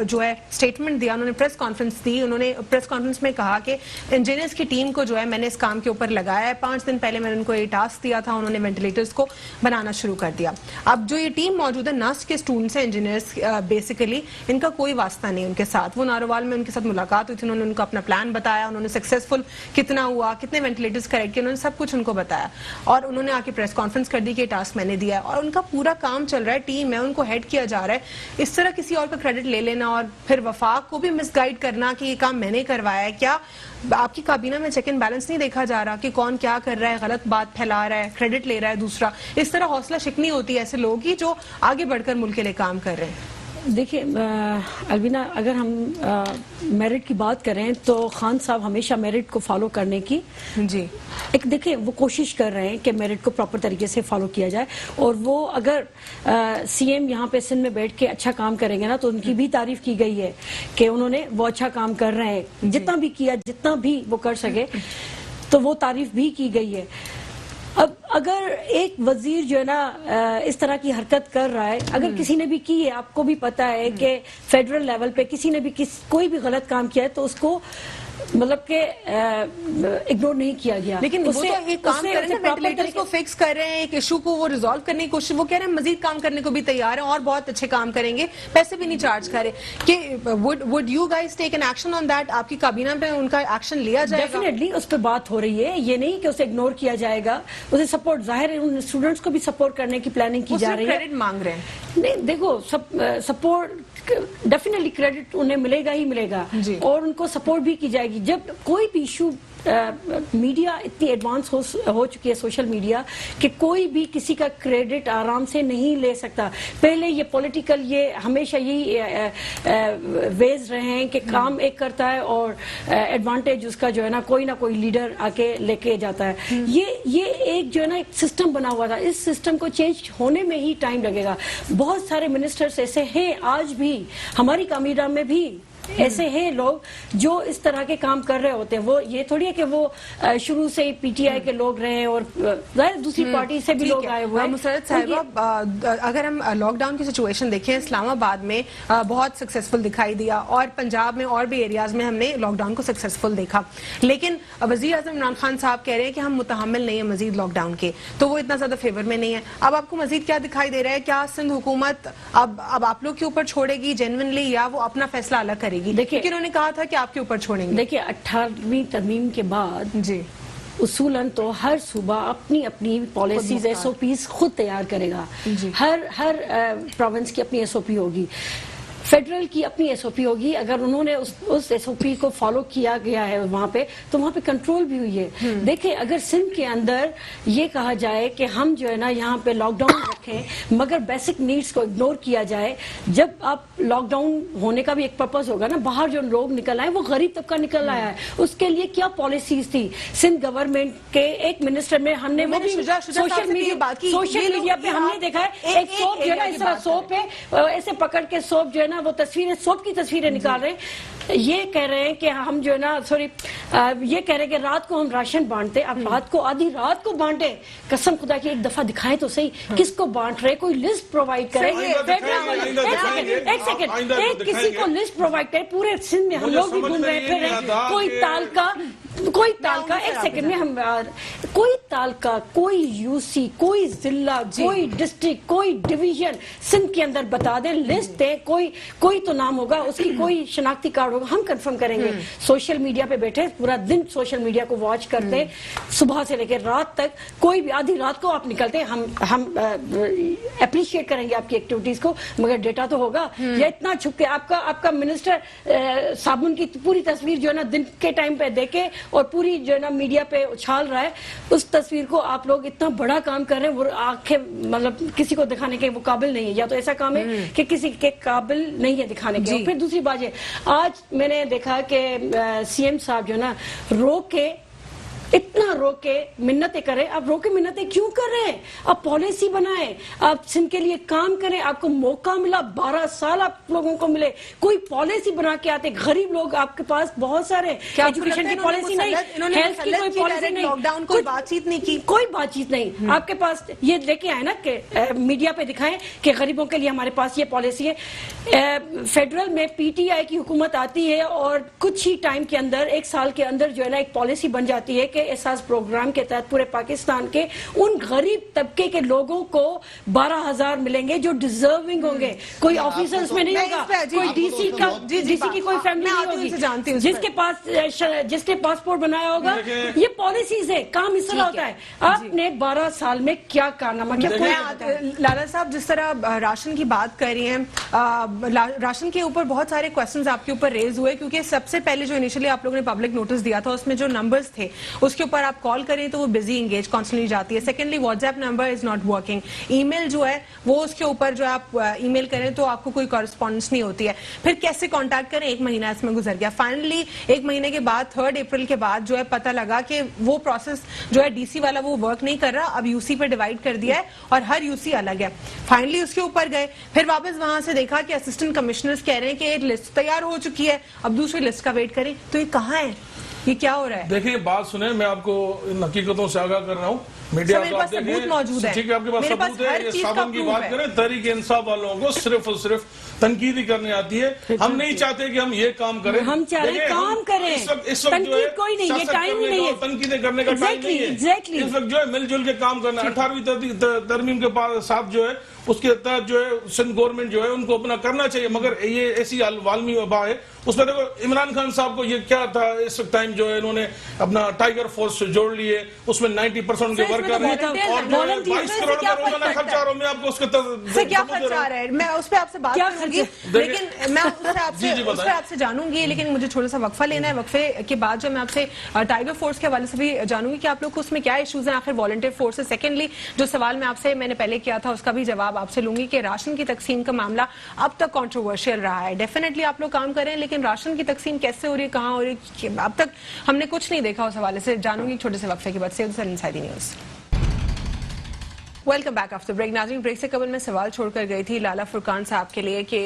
जो है स्टेटमेंट दिया, उन्होंने प्रेस कॉन्फ्रेंस दी। उन्होंने प्रेस कॉन्फ्रेंस में कहा कि इंजीनियर्स की टीम को जो है मैंने इस काम के ऊपर लगाया है, 5 दिन पहले मैंने उनको ये टास्क दिया था, उन्होंने वेंटिलेटर्स को बनाना शुरू कर दिया। अब जो ये टीम मौजूद है नर्स के स्टूडेंट्स हैं, इंजीनियर्स बेसिकली, इनका कोई वास्ता नहीं उनके साथ। वो नारोवाल में उनके साथ मुलाकात हुई थी, उन्होंने उनको अपना प्लान बताया, उन्होंने सक्सेसफुल कितना हुआ, कितने वेंटिलेटर्स करेक्ट किए, उन्होंने सब कुछ उनको बताया और उन्होंने आके प्रेस कॉन्फ्रेंस कर दी कि टास्क मैंने दिया है और उनका पूरा काम चल रहा है, टीम है, उनको हेड किया जा रहा है। इस तरह किसी और का क्रेडिट ले लेना और फिर वफाक को भी मिसगाइड करना कि ये काम मैंने करवाया है, क्या आपकी काबीना में चेक एंड बैलेंस नहीं देखा जा रहा कि कौन क्या कर रहा है, गलत बात फैला रहा है, क्रेडिट ले रहा है दूसरा? इस तरह हौसला शिकनी होती है ऐसे लोगों की जो आगे बढ़कर मुल्क के लिए काम कर रहे हैं। देखिए अलविना, अगर हम मेरिट की बात करें तो खान साहब हमेशा मेरिट को फॉलो करने की जी एक देखिए वो कोशिश कर रहे हैं कि मेरिट को प्रॉपर तरीके से फॉलो किया जाए। और वो अगर सीएम यहाँ पे सिंध में बैठ के अच्छा काम करेंगे ना तो उनकी भी तारीफ की गई है कि उन्होंने वो अच्छा काम कर रहे हैं, जितना भी किया, जितना भी वो कर सके, तो वो तारीफ भी की गई है। अब अगर एक वजीर जो है ना इस तरह की हरकत कर रहा है, अगर किसी ने भी की है, आपको भी पता है कि फेडरल लेवल पे किसी ने भी कोई भी गलत काम किया है तो उसको मतलब के इग्नोर नहीं किया गया। लेकिन वो तो एक काम कर रहे हैं, वेंटिलेटर्स को फिक्स कर रहे हैं, एक इशू को वो रिजॉल्व करने की कोशिश, वो कह रहे हैं मजीद काम करने को भी तैयार हैं और बहुत अच्छे काम करेंगे, पैसे भी नहीं चार्ज करे कि would you guys take an action on that? आपकी काबीना पे उनका एक्शन लिया जाएगा? डेफिनेटली उस पर बात हो रही है, ये नहीं कि उसे इग्नोर किया जाएगा, उसे सपोर्ट, जाहिर है उन स्टूडेंट्स को भी सपोर्ट करने की प्लानिंग की जा रही है। क्रेडिट मांग रहे हैं? नहीं, देखो सपोर्ट डेफिनेटली क्रेडिट उन्हें मिलेगा ही मिलेगा और उनको सपोर्ट भी की जाएगी। जब कोई भी इशू मीडिया इतनी एडवांस हो चुकी है, सोशल मीडिया, कि कोई भी किसी का क्रेडिट आराम से नहीं ले सकता। पहले ये पॉलिटिकल ये हमेशा यही वेज रहे हैं कि काम एक करता है और एडवांटेज उसका जो है ना कोई लीडर आके लेके जाता है। ये एक जो है ना एक सिस्टम बना हुआ था, इस सिस्टम को चेंज होने में ही टाइम लगेगा। बहुत सारे मिनिस्टर्स ऐसे हैं, आज भी हमारी काबीना में भी ऐसे हैं लोग जो इस तरह के काम कर रहे होते हैं। वो ये थोड़ी है कि वो शुरू से ही पीटीआई के लोग रहे हैं और दूसरी पार्टी से भी लोग आए हुए हैं। मुसर्रत साहिबा, अगर हम लॉकडाउन की सिचुएशन देखें, इस्लामाबाद में बहुत सक्सेसफुल दिखाई दिया और पंजाब में और भी एरियाज में हमने लॉकडाउन को सक्सेसफुल देखा, लेकिन वज़ीर-ए-आज़म इमरान खान साहब कह रहे हैं कि हम मुतहम्मिल नहीं है मजीद लॉकडाउन के, तो वो इतना ज्यादा फेवर में नहीं है। अब आपको मजीद क्या दिखाई दे रहा है? क्या सिंध हुकूमत अब आप लोग के ऊपर छोड़ेगी जेन्युइनली, या वो अपना फैसला अलग करेगी? देखिए, उन्होंने कहा था कि आपके ऊपर छोड़ेंगे। देखिए 18वीं तरमीम के बाद जी उसूलन तो हर सूबा अपनी अपनी पॉलिसीज एसओपीज खुद तैयार करेगा। हर प्रोविंस की अपनी एसओपी होगी, फेडरल की अपनी एसओपी होगी। अगर उन्होंने उस एसओपी को फॉलो किया गया है वहां पे, तो वहां पे कंट्रोल भी हुई है। देखिए, अगर सिंध के अंदर ये कहा जाए कि हम जो है ना यहाँ पे लॉकडाउन रखें मगर बेसिक नीड्स को इग्नोर किया जाए, जब आप लॉकडाउन होने का भी एक पर्पस होगा ना, बाहर जो लोग निकल आए वो गरीब तबका निकल आया है, उसके लिए क्या पॉलिसीज थी सिंध गवर्नमेंट के एक मिनिस्टर में? हमने वो भी सोशल मीडिया पे हमने देखा है, एक सोप जो है ना इस तरह सोप है, ऐसे पकड़ के सोप जो है वो तस्वीरें, सोप की तस्वीरें निकाल रहे हैं। ये कह रहे हैं कि हम जो है ना ये कह रहे हैं कि रात को हम राशन बांटते, अब रात को आधी रात को बांटे। कसम खुदा की एक दफा दिखाएं तो सही किसको बांट रहे, कोई लिस्ट प्रोवाइड करे। एक सेकंड, एक किसी को लिस्ट प्रोवाइड करे। पूरे सिंध में हम लोग भी घूम रहे फिर कोई ताल का कोई तालका, एक सेकंड में हम कोई तालका, कोई यूसी, कोई जिला, कोई डिस्ट्रिक्ट, कोई डिवीजन सिंध के अंदर बता दें, लिस्ट है, कोई तो नाम होगा, उसकी कोई शनाख्ती कार्ड होगा, हम कंफर्म करेंगे। सोशल मीडिया पे बैठे पूरा दिन सोशल मीडिया को वॉच करते, सुबह से लेकर रात तक, कोई भी आधी रात को आप निकलते, हम अप्रिशिएट करेंगे आपकी एक्टिविटीज को, मगर डेटा तो होगा। या इतना छुप के आपका मिनिस्टर साबुन की पूरी तस्वीर जो है ना दिन के टाइम पे देके और पूरी जो है ना मीडिया पे उछाल रहा है, उस तस्वीर को आप लोग इतना बड़ा काम कर रहे हैं, वो आंखें मतलब किसी को दिखाने के वो काबिल नहीं है, या तो ऐसा काम है कि किसी के काबिल नहीं है दिखाने के। फिर दूसरी बात है, आज मैंने देखा कि सीएम साहब जो ना रो के इतना रोके मिन्नतें करें। आप रोके मिन्नतें क्यों कर रहे हैं? आप पॉलिसी बनाएं, आप सिंध के लिए काम करें। आपको मौका मिला, 12 साल आप लोगों को मिले, कोई पॉलिसी बना के आते। गरीब लोग आपके पास बहुत सारे, एजुकेशन की पॉलिसी नहीं, हेल्थ की कोई पॉलिसी नहीं, लॉकडाउन कोई बातचीत नहीं की, कोई बातचीत नहीं। आपके पास ये लेके आए ना कि मीडिया पे दिखाएं कि गरीबों के लिए हमारे पास ये पॉलिसी है। फेडरल में पीटीआई की हुकूमत आती है और कुछ ही टाइम के अंदर, 1 साल के अंदर जो है ना एक पॉलिसी बन जाती है कि एहसास प्रोग्राम के तहत पूरे पाकिस्तान के उन गरीब तबके के लोगों को 12,000 मिलेंगे जो डिजर्विंग होंगे। कोई ऑफिसर्स में नहीं होगा, कोई डीसी की कोई फैमिली नहीं होगी, जिसके पासपोर्ट बनाया होगा। ये पॉलिसीज है, काम इस तरह होता है। आपने 12 साल में क्या कारनामा किया? लाला साहब, जिस तरह राशन की बात कर रही हैं, राशन के ऊपर बहुत सारे क्वेश्चंस आपके ऊपर रेज हुए, क्योंकि सबसे पहले जो इनिशियली आप लोगों ने पब्लिक नोटिस दिया था उसमें जो नंबर्स थे उसके ऊपर आप कॉल करें तो वो बिजी इंगेज कॉन्स्टेंटली जाती है। Secondly WhatsApp number is not working. Email जो है वो उसके ऊपर जो आप ईमेल करें तो आपको कोई कॉरेस्पॉन्डेंस नहीं होती है। फिर कैसे कांटेक्ट करें? 1 महीना इसमें गुजर गया। फाइनली 1 महीने के बाद 3 अप्रैल के बाद जो है पता लगा कि वो प्रोसेस जो है डीसी वाला वो वर्क नहीं कर रहा, अब यूसी पे डिवाइड कर दिया है और हर यूसी अलग है। फाइनली उसके ऊपर गए, फिर वापस वहां से देखा कि असिस्टेंट कमिश्नर्स कह रहे हैं कि एक लिस्ट तैयार हो चुकी है, अब दूसरी लिस्ट का वेट करें। तो ये कहाँ है? ये क्या हो रहा है? देखिए, बात सुने, मैं आपको इन हकीकतों से आगाह कर रहा हूँ। मीडिया तो आप देखिए, मौजूद है, ठीक है, आपके पास सबूत है। ये साबुन की बात करें, तहरीक इंसाफ वालों को सिर्फ और सिर्फ तनकीद ही करने आती है। हम नहीं चाहते कि हम ये काम करें, हम चाह रहे काम करें। इस वक्त जो है कोई नहीं, ये टाइम ही नहीं है, तनकीदें करने का टाइम नहीं है। इस वक्त जो है मिलजुल के काम करना। 18वीं तरमीम के साथ जो है उसके तहत जो है सिंध गवर्नमेंट जो है उनको अपना करना चाहिए, मगर ये ऐसी वालमी वबा है। उसमें देखो, इमरान खान साहब को ये क्या था, इस टाइम जो है इन्होंने अपना टाइगर फोर्स जोड़ लिए, उसमें 90% के वर्कर हैं और 22 करोड़ का रोजाना खर्चा आ रहा है। मैं आपको उसके क्या खर्चा आ रहा है, मैं उस पर आपसे बात करूंगी, लेकिन मैं उससे आपसे जानूंगी, लेकिन मुझे थोड़ा सा वक्फा लेना है। वक्फे के बाद जो मैं आपसे टाइगर फोर्स के हवाले से भी जानूंगी कि आप लोग को उसमें क्या इश्यूज हैं, आखिर वॉलंटियर फोर्स है। सेकेंडली जो सवाल मैं आपसे मैंने पहले किया था उसका भी जवाब आपसे लूंगी कि राशन की तकसीम का मामला अब तक कंट्रोवर्शियल रहा है। डेफिनेटली आप लोग काम कर रहे हैं, लेकिन राशन की तकसीम कैसे हो रही है, कहां हो रही है, अब तक हमने कुछ नहीं देखा। उस हवाले से जानूंगी छोटे से वक्फे के बाद से। Inside News, welcome back after break. नाज़रीन, ब्रेक से कबल मैं सवाल छोड़कर गई थी लाला फुरकान साहब के लिए कि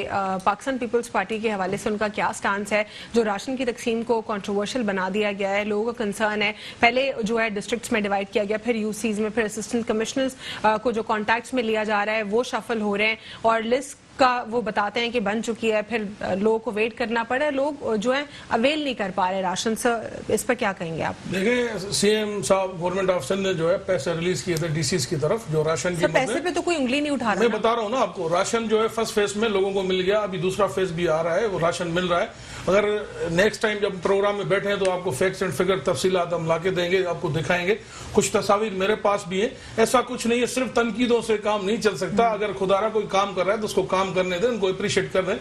पाकिस्तान पीपल्स पार्टी के हवाले से उनका क्या स्टांस है। जो राशन की तकसीम को कंट्रोवर्शियल बना दिया गया है, लोगों का कंसर्न है, पहले जो है डिस्ट्रिक्ट्स में डिवाइड किया गया, फिर यूसीज में, फिर असिस्टेंट कमिश्नर्स को जो कॉन्टैक्ट्स में लिया जा रहा है वो शफल हो रहे हैं और लिस्ट का वो बताते हैं कि बन चुकी है, फिर लोगों को वेट करना पड़ा है, लोग जो है अवेल नहीं कर पा रहे राशन से। इस पर क्या कहेंगे आप? देखिए, सीएम साहब गवर्नमेंट ऑफ सिंध ने जो है पैसे रिलीज किए थे डीसीज की तरफ, जो राशन की पैसे पे तो कोई उंगली नहीं उठा रहा। मैं बता रहा हूँ ना आपको, राशन जो है फर्स्ट फेज में लोगों को मिल गया, अभी दूसरा फेज भी आ रहा है, वो राशन मिल रहा है। अगर नेक्स्ट टाइम जब प्रोग्राम में बैठे हैं तो आपको फैक्ट्स एंड फिगर तफसीलात हम लाके देंगे, आपको दिखाएंगे। कुछ तस्वीर मेरे पास भी है। ऐसा कुछ नहीं है, सिर्फ तनकीदों से काम नहीं चल सकता। अगर खुदारा कोई काम कर रहा है तो उसको काम करने दें, उनको अप्रिशिएट कर दें।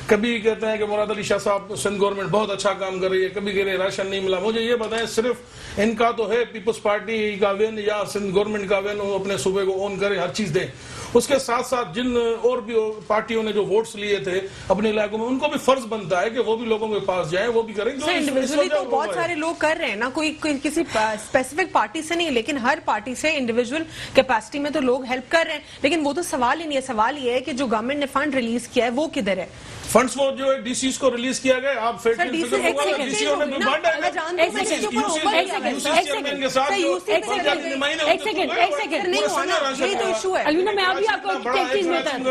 कभी कहते हैं कि मुराद अली शाह साहब सिंध गवर्नमेंट बहुत अच्छा काम कर रही है, कभी कह रहे राशन नहीं मिला। मुझे ये बताएं, सिर्फ इनका तो है पीपल्स पार्टी का वेन या सिंध गवर्नमेंट का वेन, अपने सूबे को ओन करे, हर चीज दें। उसके साथ साथ जिन और भी पार्टियों ने जो वोट्स लिए थे अपने इलाकों में, उनको भी फर्ज बनता है कि वो भी लोगों के पास जाए, वो भी करें। इंडिविजुअली तो बहुत सारे लोग कर रहे हैं ना, कोई किसी स्पेसिफिक पार्टी से नहीं, लेकिन हर पार्टी से इंडिविजुअल कैपेसिटी में तो लोग हेल्प कर रहे हैं। लेकिन वो तो सवाल ही नहीं है। सवाल ये है कि जो गवर्नमेंट ने फंड रिलीज किया है वो किधर है? फंड्स को जो है डीसीज को रिलीज किया गया, आप सर, डीसी एक सेकंड, डीसी ने भी बांटा है, चेयरमैन के साथ अलवीना, मैं अभी आपको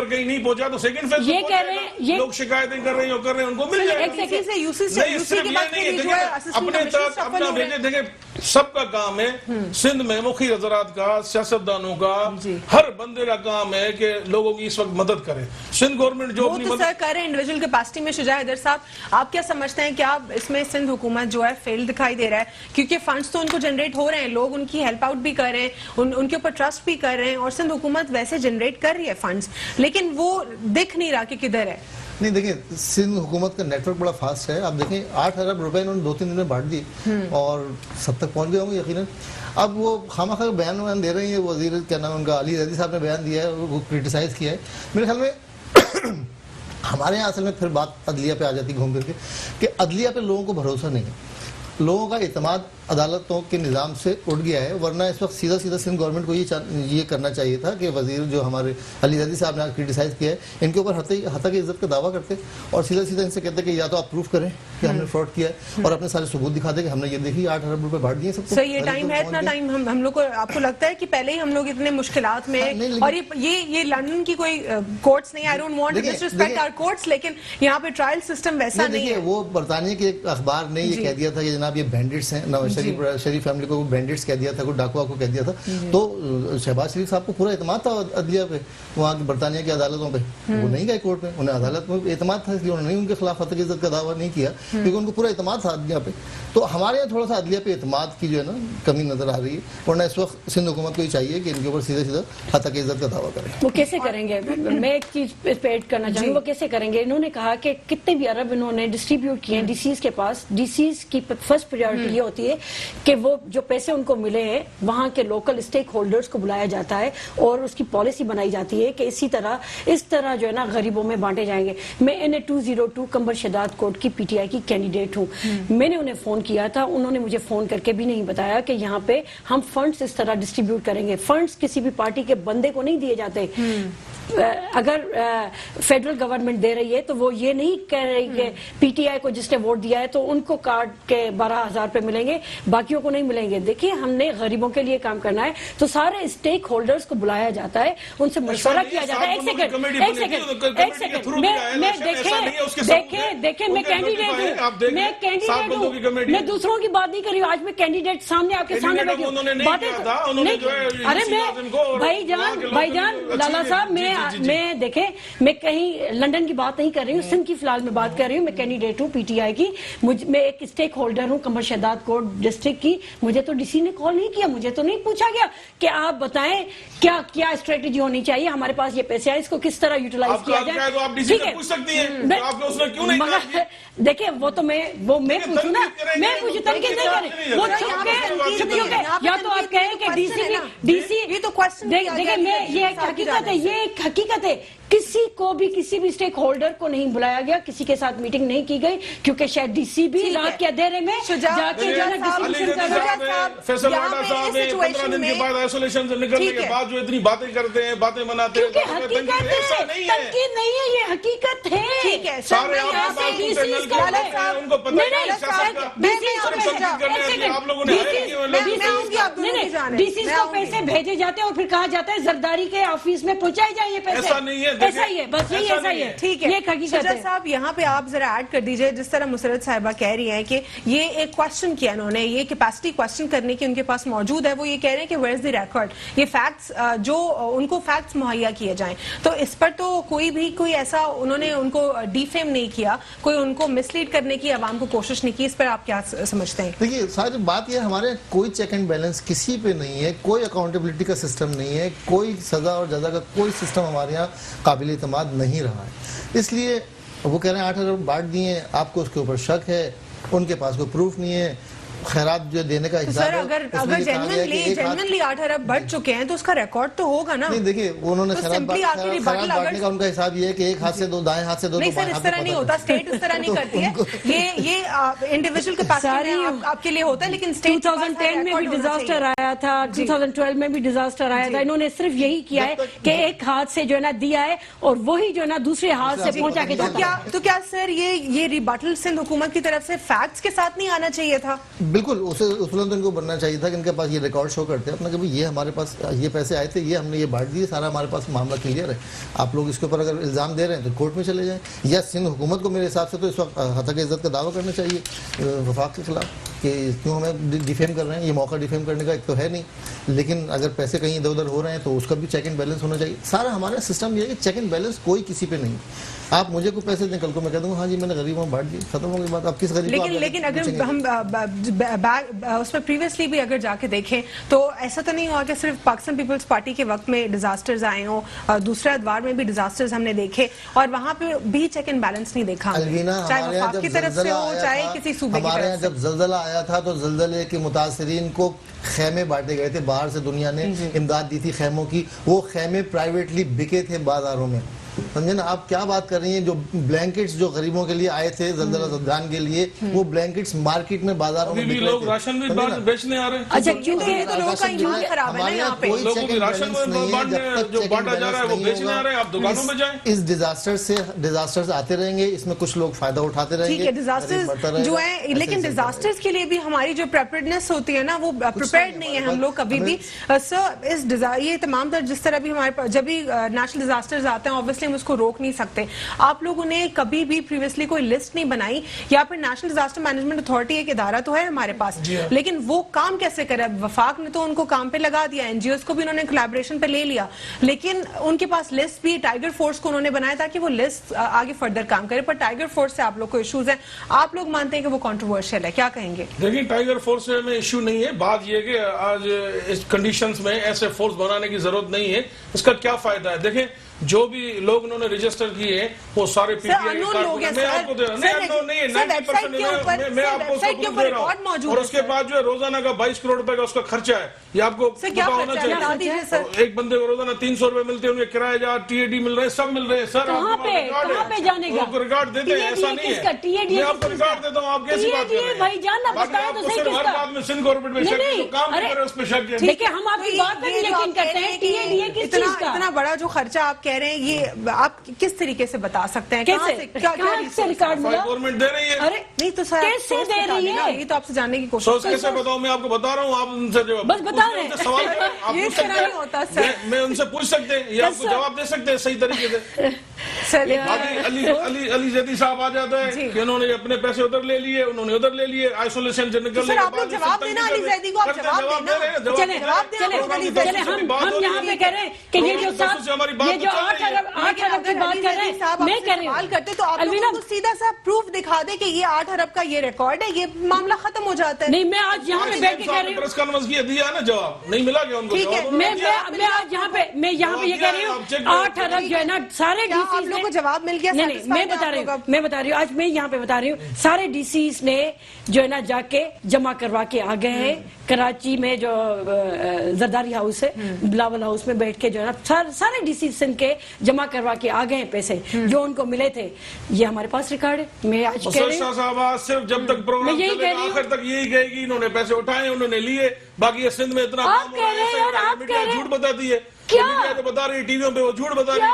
कहीं नहीं पहुंचा तो सेकंड फेज ये कह रहे हैं, ये लोग शिकायतें कर रहे हैं उनको मिल जाएगा। अपने तक अपना भेजे। देखिए सबका काम है, सिंध में मुखी हजरात का, सियासतदानों का, हर बंदे का काम है कि लोगों की इस वक्त मदद करे। सिंध गवर्नमेंट जो अपनी सर कर रहे हैं इंडिविजुअल कैपेसिटी में। शुजा हैदर साहब, आप क्या समझते हैं कि आप इसमें सिंध हुकूमत जो है फेल दिखाई दे रहा है? क्योंकि फंड्स तो उनको जनरेट हो रहे हैं, लोग उनकी हेल्प आउट भी कर रहे हैं, उनके ऊपर ट्रस्ट भी कर रहे हैं, और सिंध हुकूमत वैसे जनरेट कर रही है फंड्स, लेकिन वो दिख नहीं रहा कि किधर है। नहीं, देखिए सिंध हुकूमत का नेटवर्क बड़ा फास्ट है। आप देखें 8 अरब रुपए इन्होंने 2-3 दिन में बांट दिए और सब तक पहुंच गए होंगे यकीनन। अब वो खामखा बयान दे रही है, वजीर क्या नाम उनका अली रैदी साहब ने बयान दिया है, वो क्रिटिसाइज किया है। मेरे ख्याल में हमारे यहाँ असल में फिर बात अदलिया पे आ जाती घूम फिर के कि अदलिया पे लोगों को भरोसा नहीं है, लोगों का इत्मीनान अदालतों के निज़ाम से उठ गया है। वरना इस वक्त सीधा सीधा सिंध गवर्नमेंट को ये करना चाहिए था कि वजीर जो हमारे अली रज़ी साहब ने आज क्रिटिसाइज़ किया है, इनके ऊपर हत्या की इज्जत का दावा करते और सीधा सीधा इनसे कहते कि या तो आप प्रूफ करें कि हमने फ्रॉड किया है और अपने सारे सबूत दिखा दें कि हमने ये देखी 8 अरब रुपए बांट दिए सबको। सर ये टाइम है, इतना टाइम हम लोग को, आपको लगता है कि पहले ही हम लोग इतने मुश्किलात में, और ये लंदन की कोई कोर्ट्स नहीं, I don't want to disrespect our courts, लेकिन यहाँ पे ट्रायल सिस्टम वैसा नहीं है। वो बरतानिया के एक अखबार ने ये कह दिया था कि जनाब ये बैंडिट्स हैं, नवाज शरीफ फैमिली को बैंडिट्स कह दिया था, कोई डाकुआ को कह दिया था, तो शहबाज शरीफ साहब को पूरा एतमाद था अदलिया पे, वहाँ की बरतानिया की अदालतों पे। वो नहीं गए कोर्ट में, उन्हें अदालत में एतमाद था, इसलिए उन्होंने उनके खिलाफ हत्या की इज्जत का दावा नहीं किया क्योंकि उनको पूरा एतमाद था अदलिया पे। तो हमारे यहाँ थोड़ा सा अदलिया पे एतमाद की जो है ना कमी नजर आ रही है, वरना इस वक्त सिंध हुकूमत को ही चाहिए कि इनके ऊपर सीधे सीधा हत्या की इज्जत का दावा करें। वो कैसे करेंगे? मैं एक चीज पे ऐड करना चाहूंगी, वो कैसे करेंगे? इन्होंने कहा कि कितने भी अरब इन्होंने डिस्ट्रीब्यूट किए हैं डीसीज के पास। डीसीज की फर्स्ट प्रायोरिटी ये होती है कि वो जो पैसे उनको मिले हैं वहां के लोकल स्टेक होल्डर्स को बुलाया जाता है और उसकी पॉलिसी बनाई जाती है कि इस तरह जो है ना गरीबों में बांटे जाएंगे। मैं NA 202 कंबर शदाद कोर्ट की PTI की कैंडिडेट हूँ। मैंने उन्हें फोन किया था, उन्होंने मुझे फोन करके भी नहीं बताया कि यहाँ पे हम फंड्स इस तरह डिस्ट्रीब्यूट करेंगे। फंड्स किसी भी पार्टी के बंदे को नहीं दिए जाते। अगर फेडरल गवर्नमेंट दे रही है तो वो ये नहीं कह रही कि PTI को जिसने वोट दिया है तो उनको कार्ड के 12,000 रुपए मिलेंगे, बाकियों को नहीं मिलेंगे। देखिए हमने गरीबों के लिए काम करना है, तो सारे स्टेक होल्डर्स को बुलाया जाता है, उनसे मशवरा किया जाता है। एक सेकंड देखे मैं कैंडिडेट हूँ, मैं दूसरों की बात नहीं कर रही हूँ। आज मैं कैंडिडेट सामने आपके सामने बैठी हूँ, बातें अरे मैं भाईजान लाला साहब, मैं देखे मैं कहीं लंदन की बात नहीं कर रही हूँ, सिंध की फिलहाल मैं बात कर रही हूँ। मैं कैंडिडेट हूँ PTI की, मैं एक स्टेक होल्डर हूँ कमर शहदाद कोट डिस्ट्रिक्ट की। मुझे तो DC ने कॉल नहीं किया, मुझे तो नहीं पूछा गया कि आप बताएं क्या स्ट्रेटेजी होनी चाहिए, हमारे पास ये पैसे आए, इसको किस तरह यूटिलाइज किया जाए। ठीक है, देखिए वो तो मैं पूछू ना, मैं पूछू तनकीद नहीं करें, वो चुप के या तो आप कहें कि DC ये तो क्वेश्चन देखिए मैं ये हकीकत है, ये एक हकीकत है। किसी को भी किसी भी स्टेक होल्डर को नहीं बुलाया गया, किसी के साथ मीटिंग नहीं की गई, क्योंकि शायद DC भी रात के अंधेरे में जाके फैसल दिन के बाद आइसोलेशन से निकलने के बाद जो इतनी बातें करते हैं, बातें बनाते हैं, तनकीद नहीं है, ये हकीकत है। ठीक है, DC को पैसे भेजे जाते हैं और फिर कहा जाता है जरदारी के ऑफिस में पहुंचाए जाए ये पैसे। ऐसा नहीं है, ऐसा ही है, बस यही ऐसा ही है। ठीक है, ये हकीकत है साहब यहाँ पे आप जरा ऐड कर दीजिए, जिस तरह मुसरत साहिबा कह रही हैं कि ये एक क्वेश्चन किया उन्होंने, ये कैपेसिटी क्वेश्चन करने की उनके पास मौजूद है। वो ये कह रहे हैं कि वेयर इज द रिकॉर्ड, ये फैक्ट्स जो उनको फैक्ट्स मुहैया किए जाएं। तो इस पर तो कोई ऐसा उन्होंने उनको डिफेम नहीं किया, कोई उनको मिसलीड करने की आवाम को कोशिश नहीं की। इस पर आप क्या समझते हैं? देखिए सारी बात ये, हमारे कोई चेक एंड बैलेंस किसी पे नहीं है, कोई अकाउंटेबिलिटी का सिस्टम नहीं है, कोई सजा और जजा का कोई सिस्टम हमारे यहाँ काबिल इत्मीनान नहीं रहा है। इसलिए वो कह रहे हैं 8 अरब बांट दिए, आपको उसके ऊपर शक है, उनके पास कोई प्रूफ नहीं है, खैरात जो देने का तो हिसाब सर है, अगर उसमें अगर ये कहा गया है कि एक हाथ- जेन्युइनली 8 अरब बढ़ चुके हैं तो उसका रिकॉर्ड तो होगा ना। नहीं देखिए, उन्होंने तो खैरात simply आके खैरात rebuttal बांटने का उनका हिसाब ये है कि एक हाथ से दो, दाएं हाथ से दो, नहीं तो सर, बाएं इस हाथ से तरह नहीं पकड़। होता, स्टेट इस तरह नहीं करती है। ये इंडिविजुअल कैपेसिटी सारी- में आपके लिए होता है, लेकिन स्टेट 2010 में भी डिजास्टर आया था, 2012 में भी डिजास्टर आया था। इन्होंने सिर्फ यही किया है कि एक हाथ से जो है ना दिया है और वही जो है ना दूसरे हाथ से पहुंचा के देता है। तो क्या सर ये रिबटल सिंध हुकूमत की तरफ से फैक्ट्स के साथ नहीं आना चाहिए था? बिल्कुल, उसूलन तो इनको बनना चाहिए था कि इनके पास ये रिकॉर्ड शो करते हैं अपना कि भाई ये हमारे पास ये पैसे आए थे, ये हमने ये बांट दिए, सारा हमारे पास मामला क्लियर है। आप लोग इसके ऊपर अगर इल्ज़ाम दे रहे हैं तो कोर्ट में चले जाएं, या सिंध हुकूमत को मेरे हिसाब से तो इस वक्त हतक इज़्ज़त का दावा करना चाहिए वफाक के खिलाफ कि क्यों हमें डिफेम कर रहे हैं। ये मौका डिफेम करने का एक तो है नहीं, लेकिन अगर पैसे कहीं इधर उधर हो रहे हैं तो उसका भी चेक एंड बैलेंस होना चाहिए। सारा हमारा सिस्टम ये है कि चेक एंड बैलेंस कोई किसी पे नहीं। आप मुझे कोई पैसे दें, कल को मैं कह दूंगा हाँ जी मैंने गरीबों में बांट दिए, खत्म हो गई बात। आप किस गरीब को लेकिन अगर हम उसमें प्रीवियसली भी अगर जाके देखें तो ऐसा तो नहीं हुआ कि सिर्फ पाकिस्तान पीपल्स पार्टी के वक्त में डिजास्टर्स आए हों, दूसरे अदवार में भी डिजास्टर्स हमने देखे और वहां पे भी चेक एंड बैलेंस नहीं देखा, चाहे वफाक की तरफ से हो चाहे किसी सूबे की हमारे यहाँ तरफ जब जल्जला आया था तो जल्जले के मुतासरीन को खैमे बांटे गए थे, बाहर से दुनिया ने इमदाद दी थी खैमों की। वो खैमे प्राइवेटली बिके थे बाजारों में, समझे ना। आप क्या बात कर रही हैं? जो ब्लैंकेट्स जो गरीबों के लिए आए थे जल्जला ज़दगान के लिए, वो ब्लैंकेट्स मार्केट में बाजारों में बिक रहे लोग थे। राशन भी बेचने आ रहे हैं। अच्छा, क्योंकि ये तो लोगों का ईमान खराब है ना यहाँ पे। लोगों की राशन जो बांटा जा रहा है वो बेचने आ रहे हैं, आप दुकानों में जाएं। इस डिजास्टर आते रहेंगे, इसमें कुछ लोग फायदा उठाते रहेंगे। ठीक है, डिजास्टर्स जो है, लेकिन डिजास्टर्स के लिए भी हमारी जो प्रिपेयर्डनेस होती है ना वो प्रिपेयर्ड नहीं है हम लोग कभी भी। सर ये तमाम तर जिस तरह भी हमारे पास जब भी नेशनल डिजास्टर्स आते हैं ऑब्वियसली हम उसको रोक नहीं सकते। आप लोगों ने कभी भी प्रीवियसली कोई लिस्ट नहीं बनाई, या फिर नेशनल डिजास्टर मैनेजमेंट अथॉरिटी एक इदारा तो है हमारे पास, लेकिन वो काम कैसे करे? वफाक ने तो उनको काम पे लगा दिया, एनजीओ को भी उन्होंने कोलैबोरेशन पे ले लिया, लेकिन उनके पास लिस्ट भी टाइगर फोर्स को उन्होंने बनाया ताकि वो लिस्ट आगे फर्दर काम करे। पर टाइगर फोर्स से आप लोग को इश्यूज हैं, आप लोग मानते हैं कि वो कंट्रोवर्शियल है, क्या कहेंगे? देखिए, टाइगर फोर्स में इश्यू नहीं है। बात यह कि आज इस कंडीशंस में ऐसे फोर्स बनाने की जरूरत नहीं है। इसका क्या फायदा है? देखें, जो भी लोग उन्होंने रजिस्टर किए हैं वो सारे पीटीआई मैं आपको दे रहा हूं, नहीं है 90% मैं आपको उसका प्रूफ दे रहा हूं। और उसके बाद जो है रोजाना का 22 करोड़ रुपए का उसका खर्चा है, ये आपको पता होना चाहिए। एक बंदे को रोजाना 300 रुपए मिलते हैं, उनके किराया जहाँ टीएडी मिल रहे हैं, सब मिल रहे हैं। सर आपको रिकॉर्ड देते हैं, ऐसा नहीं है। मैं आपको रिकॉर्ड देता हूँ, आप कैसी बात कर रहे हैं? हर बात में सिंध गवर्नमेंट में शक जो काम नहीं करे उस पर शक है। देखिए, हम आपकी बात पर यकीन करते हैं। टीएडीए किस चीज का? इतना बड़ा जो खर्चा आप कह रहे हैं, ये आप किस तरीके से बता सकते हैं? कैसे? कहाँ से रिकॉर्ड मिला? गवर्नमेंट दे रही है। अरे नहीं तो सर कैसे दे रही है? ये तो आपसे जानने की कोशिश। सोच कैसे बताऊं? मैं आपको बता रहा हूँ, आप उनसे जो बस बता रहे हैं। सवाल आप ये पूछ सकते नहीं होता हैं, सर। मैं उनसे पूछ सकते हैं, ये आपको जवाब दे सकते हैं सही तरीके से। चलिए, अली जैदी साहब आ जाता है कि उन्होंने अपने पैसे उधर ले लिए, उन्होंने उधर ले लिए, आइसोलेशन से निकलने सर आप लोग जवाब देना अली जैदी को, आप जवाब देना। चले हम यहाँ पे कह रहे हैं कि ये जो 8 अरब की बात कर रहे हैं, मैं कह रही हूँ करते तो आप लोग सीधा सा प्रूफ दिखा दे कि ये 8 अरब का ये रिकॉर्ड है, ये मामला खत्म हो जाता है। नहीं, मैं आज यहाँ पे बैठ के कह रही हूँ, प्रेस कॉन्फ्रेंस किया, दिया ना जवाब, नहीं मिला क्या उनको? ठीक है, मैं आज यहाँ पे ये कह रही हूँ 8 अरब जो है ना सारे आप लोगों को जवाब मिल गया? नहीं, मैं बता रही हूँ आज मैं यहाँ पे बता रही हूँ, सारे डीसीज ने जो है ना जाके जमा करवा के आ गए हैं। कराची में जो जरदारी हाउस है, बिलावल हाउस में बैठ के जो है ना सारे डीसीज के जमा करवा के आ गए हैं पैसे जो उनको मिले थे। ये हमारे पास रिकॉर्ड है। मैं आज कह रही हूँ सिर्फ जब तक प्रोग्राम चलेगा आखिर तक यही कहेगी इन्होंने पैसे उठाए, उन्होंने लिए, बाकी ये सिंध में इतना आप कह रहे हैं और आप कह रहे हैं झूठ बताती है। क्या तो बता रही है टीवियों पे, वो झूठ बता रही है,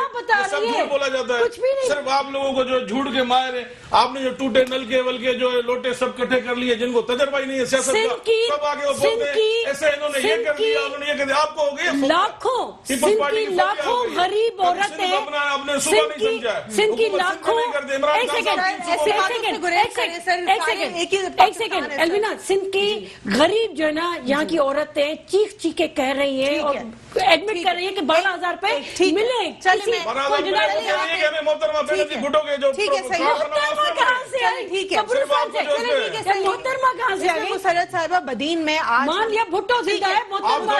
सब झूठ बोला जाता है। कुछ भी नहीं। सिर्फ आप लोगों को जो झूठ के माहिर है, आपने जो टूटे नल के वल के जो लोटे सब इकट्ठे कर लिए, जिनको तजर्बा ही नहीं है सियासत का, सब आगे वो बोलते हैं ऐसे इन्होंने ये कर दिया, उन्होंने ये कर दिया। आपको हो गई लाखों गरीब औरतें, सिंध की लाखों, एक सेकंड अलविना, सिंध की गरीब जो है ना यहाँ की औरतें चीख चीख के कह रही है और एडमिट कर रही है कि 12,000 रुपए मिले। चलिए, कहाँ से ठीक है, कब्रिस्तान से। चलिए ठीक है, सही है। मोहतरमा कहाँ से आ इसमें गई? मुसर्रत साहिबा बदीन में आज मान लिया भुट्टो जिंदा है, आप मोहतरमा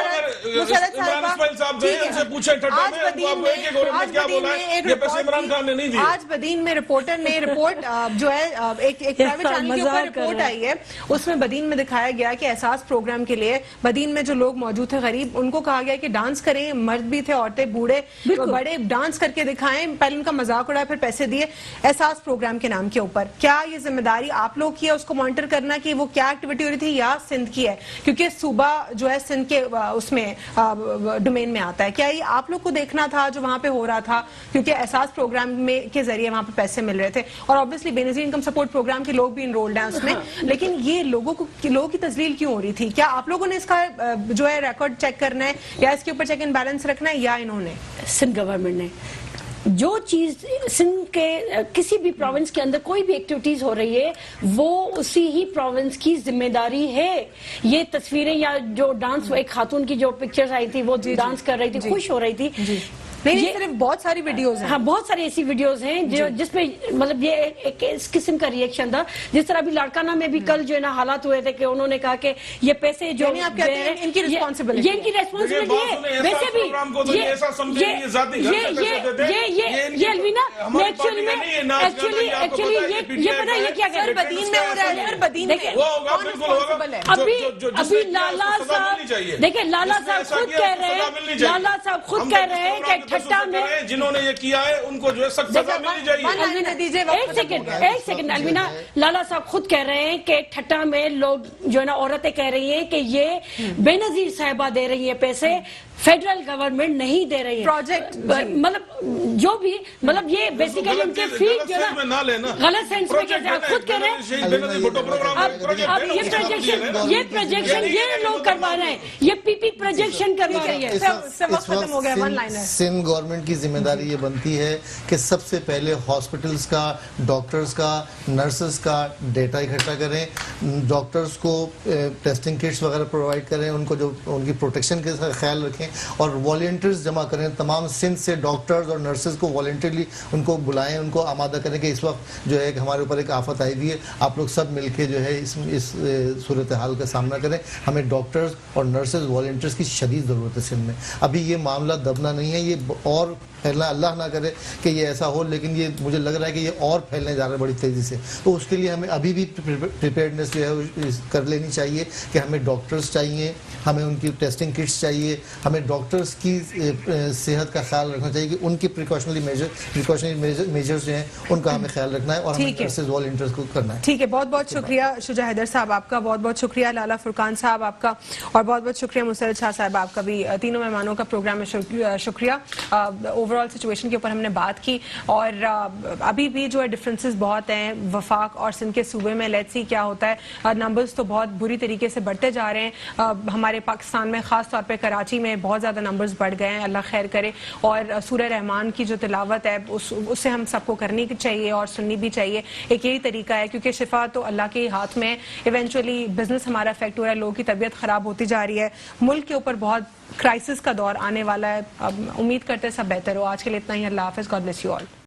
मुसर्रत इमरान साहिबा, इस्माइल साहब ठीक है। उनसे पूछे ठट्टा आज में, बदीन आपको में एक औरत ने आज क्या बदीन बोला में है, एक ये पैसे रिपोर्ट इमरान खान ने नहीं दिए। आज बदीन में रिपोर्टर ने रिपोर्ट जो है एक प्राइवेट चैनल के ऊपर मजाक कर रिपोर्ट रहे आई है, उसमें बदीन में दिखाया गया कि एहसास प्रोग्राम के लिए बदीन में जो लोग मौजूद थे गरीब, उनको कहा गया कि डांस करें, मर्द भी थे, औरतें, बूढ़े, बड़े, डांस करके दिखाएं, पहले उनका मजाक उड़ाया, फिर पैसे दिए एहसास प्रोग्राम के नाम के ऊपर। क्या ये जिम्मेदारी आप लोग की है उसको मॉनिटर करना कि वो क्या एक्टिविटी हो रही थी, या सिंध की है? क्योंकि सूबा जो है सिंध के उसमें डोमेन में आता है। क्या ये आप लोग को देखना था जो वहां पे हो रहा था, क्योंकि एहसास प्रोग्राम में के जरिए वहां पे पैसे मिल रहे थे, और obviously Benazir Income Support Programme के लोग भी इनरोल्ड हैं उसमें, लेकिन ये लोगों की तजलील क्यों हो रही थी? क्या आप लोगों ने इसका जो है रिकॉर्ड चेक करना है, या इसके ऊपर चेक एंड बैलेंस रखना है, या इन्होंने? सिंध गवर्नमेंट ने जो चीज सिंध के किसी भी प्रोविंस के अंदर कोई भी एक्टिविटीज हो रही है, वो उसी ही प्रोविंस की जिम्मेदारी है। ये तस्वीरें या जो डांस, एक खातून की जो पिक्चर्स आई थी, वो डांस कर रही थी, खुश हो रही थी, नहीं, सिर्फ बहुत सारी वीडियोस हैं। हाँ, बहुत सारी ऐसी वीडियोस हैं जो जिसमें मतलब ये एक इस किस्म का रिएक्शन था। जिस तरह अभी लाड़काना में भी कल जो है ना हालात हुए थे कि उन्होंने कहा कि ये पैसे जो आप कहते हैं इनकी रिस्पॉन्सिबिलिटी, ये इनकी रिस्पॉन्सिबिलिटी है। वैसे भी ये अलवीना एक्चुअली ये पता है ये क्या कह रहे हैं? बदीन में हो रहा है, बदीन में कौन रिस्पॉन्सिबल है? अभी लाला साहब देखिए, लाला साहब खुद कह रहे हैं, लाला साहब खुद कह रहे हैं कि ठट्टा में जिन्होंने ये किया है उनको जो है सख्त सजा मिलनी चाहिए। एक सेकंड अलवीना, लाला साहब खुद कह रहे हैं कि ठट्टा में लोग जो है ना, औरतें कह रही हैं कि ये बेनजीर साहिबा दे रही है पैसे, फेडरल गवर्नमेंट नहीं दे रही है। प्रोजेक्ट मतलब जो भी मतलब ये बेसिकली उनके फीस जो है ना गलत सेंस में कहते हैं, खुद कह रहे हैं। अब ये प्रोजेक्शन ये लोग करवा रहे हैं, ये पीपी प्रोजेक्शन करवा रही है। खत्म हो गया, वन लाइनर। सिंध गवर्नमेंट की जिम्मेदारी ये बनती है कि सबसे पहले हॉस्पिटल्स का, डॉक्टर्स का, नर्सेस का डेटा इकट्ठा करें, डॉक्टर्स को टेस्टिंग किट्स वगैरह प्रोवाइड करें, उनको जो उनकी प्रोटेक्शन के साथ ख्याल रखें, और वॉलंटियर्स जमा करें। तमाम सिंध से डॉक्टर्स और नर्सेज को वॉलंटियरली उनको बुलाएं, उनको आमादा करें कि इस वक्त जो है हमारे ऊपर एक आफत आई हुई है, आप लोग सब मिलके जो है इस सूरत हाल का सामना करें। हमें डॉक्टर्स और नर्सेज वॉलंटियर्स की शदीद ज़रूरत है सिंध में। अभी ये मामला दबना नहीं है, ये और फैलना, अल्लाह ना करे कि ये ऐसा हो, लेकिन ये मुझे लग रहा है कि ये और फैलने जा रहा है बड़ी तेज़ी से। तो उसके लिए हमें अभी भी प्रिपेयर्डनेस जो है कर लेनी चाहिए कि हमें डॉक्टर्स चाहिए, हमें उनकी टेस्टिंग किट्स चाहिए, हमें डॉक्टर्स की सेहत का ख्याल रखना चाहिए कि उनकी प्रिकॉशनरी मेजर्स जो हैं उनका हमें ख्याल रखना है, और हमें नर्सेज वॉलंटियर्स को करना है। ठीक है, बहुत बहुत शुक्रिया शुजा हैदर साहब आपका, बहुत बहुत शुक्रिया लाला फुरकान साहब आपका, और बहुत बहुत शुक्रिया मुसर्रत शाह साहब आपका भी। तीनों मेहमानों का प्रोग्राम में शुक्रिया। ओवरऑल सिचुएशन के ऊपर हमने बात की, और अभी भी जो है डिफरेंसेस बहुत हैं वफाक और सिंध के सूबे में। लेट्स सी क्या होता है। नंबर्स तो बहुत बुरी तरीके से बढ़ते जा रहे हैं। हमारे पाकिस्तान में ख़ास तौर पे कराची में बहुत ज़्यादा नंबर्स बढ़ गए हैं, अल्लाह खैर करे। और सूरह रहमान की जो तिलावत है उससे हम सबको करनी चाहिए और सुननी भी चाहिए। एक यही तरीका है, क्योंकि शिफा तो अल्लाह के हाथ में है। इवेंचुअली बिजनेस हमारा अफेक्ट हो रहा है, लोगों की तबीयत ख़राब होती जा रही है, मुल्क के ऊपर बहुत क्राइसिस का दौर आने वाला है। अब उम्मीद करते हैं सब बेहतर हो। आज के लिए इतना ही। अल्लाह हाफ़िज़। God bless you all.